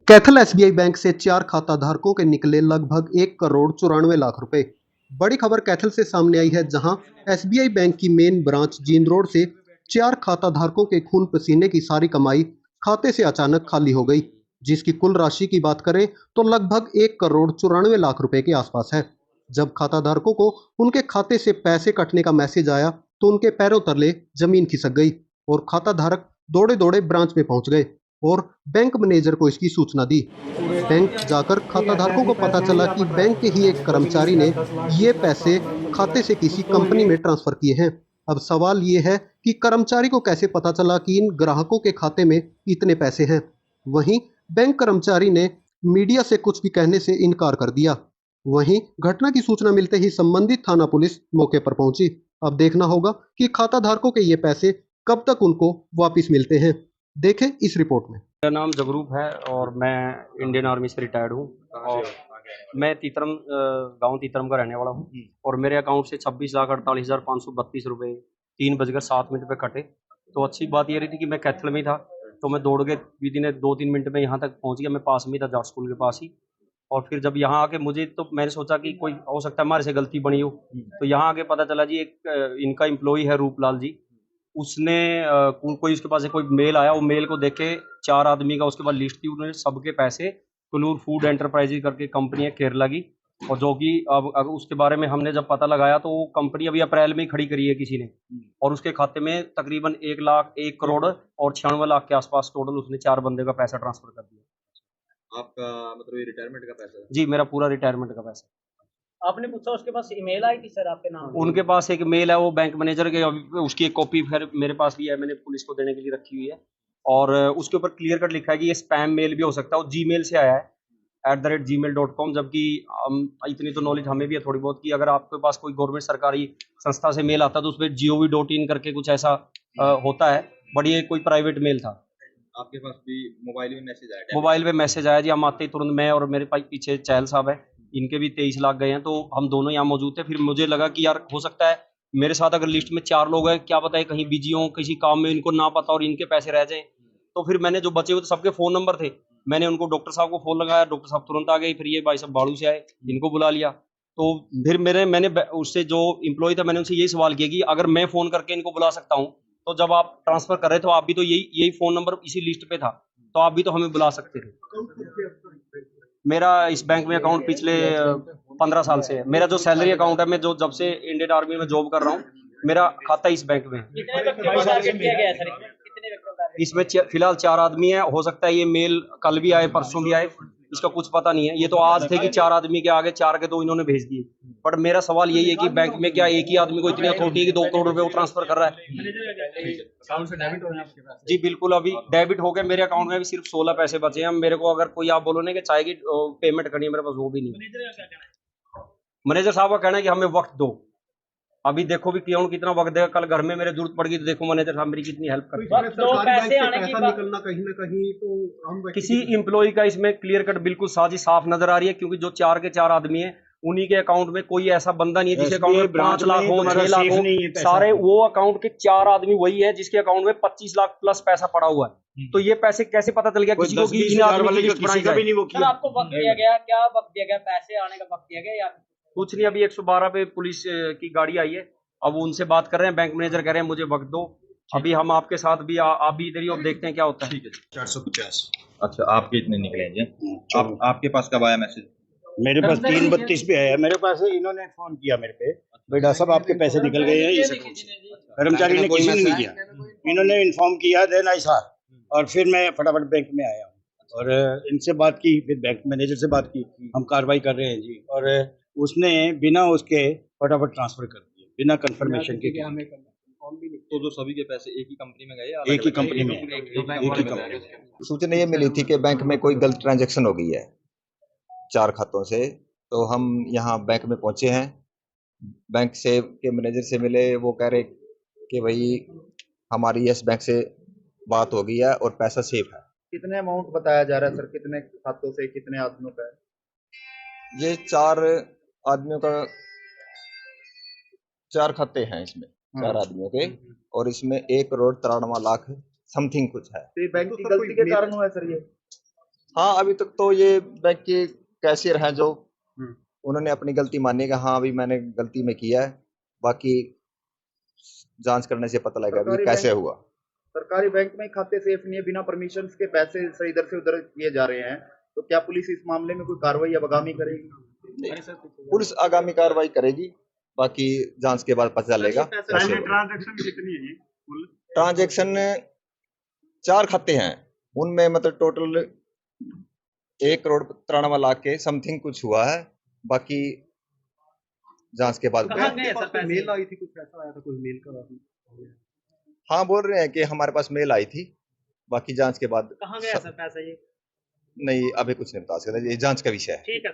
Kaithal SBI bank से 4 खाता धारकों के निकले लगभग 1 करोड़ 94 लाख रुपए। बड़ी खबर कैथल से सामने आई है, जहां एसबीआई बैंक की मेन ब्रांच जींद रोड से 4 खाता धारकों के खून पसीने की सारी कमाई खाते से अचानक खाली हो गई, जिसकी कुल राशि की बात करें तो लगभग 1 करोड़ 94 लाख रुपए के आसपास है। जब खाता धारकों को उनके खाते से पैसे कटने का मैसेज आया तो उनके पैरों तले जमीन खिसक गई और खाता धारक दौड़े दौड़े ब्रांच में पहुंच गए और बैंक मैनेजर को इसकी सूचना दी। बैंक जाकर खाताधारकों को पता चला कि बैंक के ही एक कर्मचारी ने ये पैसे खाते से किसी कंपनी में ट्रांसफर किए हैं। अब सवाल ये है कि कर्मचारी को कैसे पता चला कि इन ग्राहकों के खाते में इतने पैसे हैं। वहीं बैंक कर्मचारी ने मीडिया से कुछ भी कहने से इनकार कर दिया। वहीं घटना की सूचना मिलते ही संबंधित थाना पुलिस मौके पर पहुंची। अब देखना होगा कि खाता धारकों के ये पैसे कब तक उनको वापिस मिलते हैं। देखें इस रिपोर्ट में। मेरा नाम जगरूप है और मैं इंडियन आर्मी से रिटायर्ड हूँ और मैं तीतरम गांव तीतरम का रहने वाला हूँ और मेरे अकाउंट से 26,48,532 रुपये 3:07 पे कटे। तो अच्छी बात ये रही थी कि मैं कैथल में ही था, तो मैं दौड़ के दीदी ने 2-3 मिनट में यहाँ तक पहुँच गया। मैं पास में था, जाट स्कूल के पास ही। और फिर जब यहाँ आके मुझे तो मैंने सोचा कि कोई हो सकता है हमारे से गलती बनी हो, तो यहाँ आके पता चला जी एक इनका एम्प्लॉई है रूपलाल जी, उसने कोई उसके पास से कोई मेल आया, वो मेल को देख के 4 आदमी का उसके बाद लिस्ट थी, उन्होंने सबके पैसे कुल्लूर फूड एंटरप्राइजेज करके कंपनी है केरला की, और जो कि अब उसके बारे में हमने जब पता लगाया तो वो कंपनी अभी अप्रैल में ही खड़ी करी है किसी ने, और उसके खाते में तकरीबन 1 करोड़ 91 लाख के आसपास टोटल उसने 4 बंदे का पैसा ट्रांसफर कर दिया। आपका मतलब ये रिटायरमेंट का पैसा है? जी, मेरा पूरा रिटायरमेंट का पैसा। आपने पूछा उसके पास ईमेल आई थी सर आपके नाम? उनके पास एक मेल है, वो बैंक मैनेजर के, उसकी एक कॉपी फिर मेरे पास भी है, मैंने पुलिस को देने के लिए रखी हुई है, और उसके ऊपर क्लियर कट लिखा है कि ये स्पैम मेल भी हो सकता है, वो जीमेल से आया है @gmail.com। जबकि इतनी तो नॉलेज हमें भी है थोड़ी बहुत कि अगर आपके पास कोई गवर्नमेंट सरकारी संस्था से मेल आता है तो उसमें gov.in करके कुछ ऐसा होता है, बट ये कोई प्राइवेट मेल था। आपके पास भी मोबाइल में मैसेज आया? मोबाइल पे मैसेज आया जी, हम आते ही तुरंत, मैं और मेरे पास पीछे चहल साहब है, इनके भी 23 लाख गए हैं, तो हम दोनों यहाँ मौजूद थे। फिर मुझे लगा कि यार हो सकता है मेरे साथ अगर लिस्ट में 4 लोग हैं, क्या पता है कहीं बिजी हों किसी काम में, इनको ना पता और इनके पैसे रह जाएं। तो फिर मैंने जो बचे हुए थे सबके फ़ोन नंबर थे, मैंने उनको डॉक्टर साहब को फ़ोन लगाया, डॉक्टर साहब तुरंत आ गए। फिर ये भाई साहब बाड़ू से आए, इनको बुला लिया। तो फिर मैंने उससे जो एम्प्लॉय था, मैंने उनसे यही सवाल किया कि अगर मैं फ़ोन करके इनको बुला सकता हूँ, तो जब आप ट्रांसफ़र कर रहे थे तो आप भी तो यही फ़ोन नंबर इसी लिस्ट पे था, तो आप भी तो हमें बुला सकते थे। मेरा इस बैंक में अकाउंट पिछले 15 साल से है। मेरा जो सैलरी अकाउंट है, मैं जो जब से इंडियन आर्मी में जॉब कर रहा हूँ, मेरा खाता इस बैंक में है। कितने व्यक्तियों को टारगेट किया गया है सर? कितने व्यक्तियों को टारगेट? इसमें फिलहाल 4 आदमी हैं, हो सकता है ये मेल कल भी आए परसों भी आए, इसका कुछ पता नहीं है। ये तो आज थे कि 4 आदमी के आगे 4 के 2 इन्होंने भेज दिए। बट मेरा सवाल यही है कि बैंक में क्या एक ही आदमी को इतनी अथॉरिटी है कि 2 करोड़ रुपए वो ट्रांसफर कर रहा है? अकाउंट से डेबिट हो गया आपके पास? जी बिल्कुल, अभी डेबिट हो गए, मेरे अकाउंट में भी सिर्फ 16 पैसे बचे हैं। मेरे को अगर कोई आप बोलो ना कि चाहे की पेमेंट करनी है, मेरे पास वो भी नहीं। मैनेजर साहब का कहना है कि हमें वक्त दो, अभी देखो भी कौन कितना वक्त देगा, कल घर में मेरे जरूरत पड़ गई तो देखो मैनेजर साहब मेरी कितनी हेल्प करते हैं। तो पैसे आने की बात, निकलना कहीं ना कहीं तो हम किसी एम्प्लॉय का इसमें क्लियर कट बिल्कुल साजिश साफ नजर आ रही है, क्योंकि जो 4 के 4 आदमी हैं, उन्हीं के अकाउंट में कोई ऐसा बंदा नहीं है जिसके अकाउंट में 5 लाख हो, 6 लाख हो, सारे वो अकाउंट के 4 आदमी वही है जिसके अकाउंट में 25 लाख प्लस पैसा पड़ा हुआ है। तो ये पैसे कैसे पता चल गया किसी को कि इन आदमी की लिस्ट बनाई जाए? सर आपको वक्त दिया गया, क्या वक्त दिया गया? पैसे आने का वक्त दिया गया या कुछ नहीं, अभी 112 पे पुलिस की गाड़ी आई है, अब वो उनसे बात कर रहे हैं। बैंक मैनेजर कह रहे हैं मुझे वक्त दो, अभी हम आपके साथ भी आप भी इधर ही, अब देखते हैं क्या होता है। ठीक है, 450। अच्छा, आपके इतने निकले हैं जी? आपके पास कब आया मैसेज? मेरे पास 3:32 पे आया। मेरे पास इन्होंने फोन किया मेरे पे, बेटा साहब आपके पैसे निकल गए हैं इस अकाउंट से। कर्मचारी ने किसी ने नहीं किया, इन्होंने इन्फॉर्म किया देन आई सार, और फिर मैं फटाफट बैंक में आया और इनसे बात की, फिर बैंक मैनेजर से बात की, हम कार्रवाई कर रहे हैं जी, और उसने बिना उसके फटाफट ट्रांसफर कर दिए, बिना कंफर्मेशन के। तो जो सभी के पैसे एक ही कंपनी में गए या एक ही कंपनी में, एक ही कंपनी में? सूचना ये मिली थी कि बैंक में कोई गलत ट्रांजैक्शन हो गई है 4 खातों से, तो हम यहाँ बैंक में पहुंचे हैं। बैंक से के मैनेजर से मिले, वो कह रहे कि भाई हमारी यस बैंक से बात हो गई है और पैसा सेफ है। कितने अमाउंट बताया जा रहा है सर? कितने खातों से कितने आदमियों का है? ये 4 आदमियों का 4 खाते हैं इसमें, 4 आदमियों के, और इसमें 1 करोड़ 93 लाख समथिंग कुछ है। तो ये बैंक की गलती के कारण हुआ है सर ये? हाँ, अभी तक तो ये बैंक के कैशियर हैं जो उन्होंने अपनी गलती मानी है कि हाँ अभी मैंने गलती में किया है, बाकी जांच करने से पता लगेगा अभी सरकारी कैसे बैंक- हुआ। सरकारी बैंक में खाते सेफ नहीं है, बिना परमिशन के पैसे से इधर उधर किए जा रहे हैं, तो क्या पुलिस इस मामले में कोई कार्रवाई या आगामी करेगी? पुलिस आगामी कार्रवाई करेगी, बाकी जांच के बाद पता चलेगा कैसे हुआ। ट्रांजैक्शन कितनी है जी कुल? ट्रांजैक्शन 4 खाते हैं, उनमें मतलब टोटल 1,93,00,000 के समथिंग कुछ हुआ है, बाकी जांच के बाद कहाँ गए सर पैसे? मेल आई थी, कुछ ऐसा आया था, कोई मेल का? हाँ बोल रहे हैं कि हमारे पास मेल आई थी, बाकी जांच के बाद कहाँ गया सर पैसा ये? नहीं अभी कुछ नहीं बता सकते, ये जांच का विषय है। ठीक है।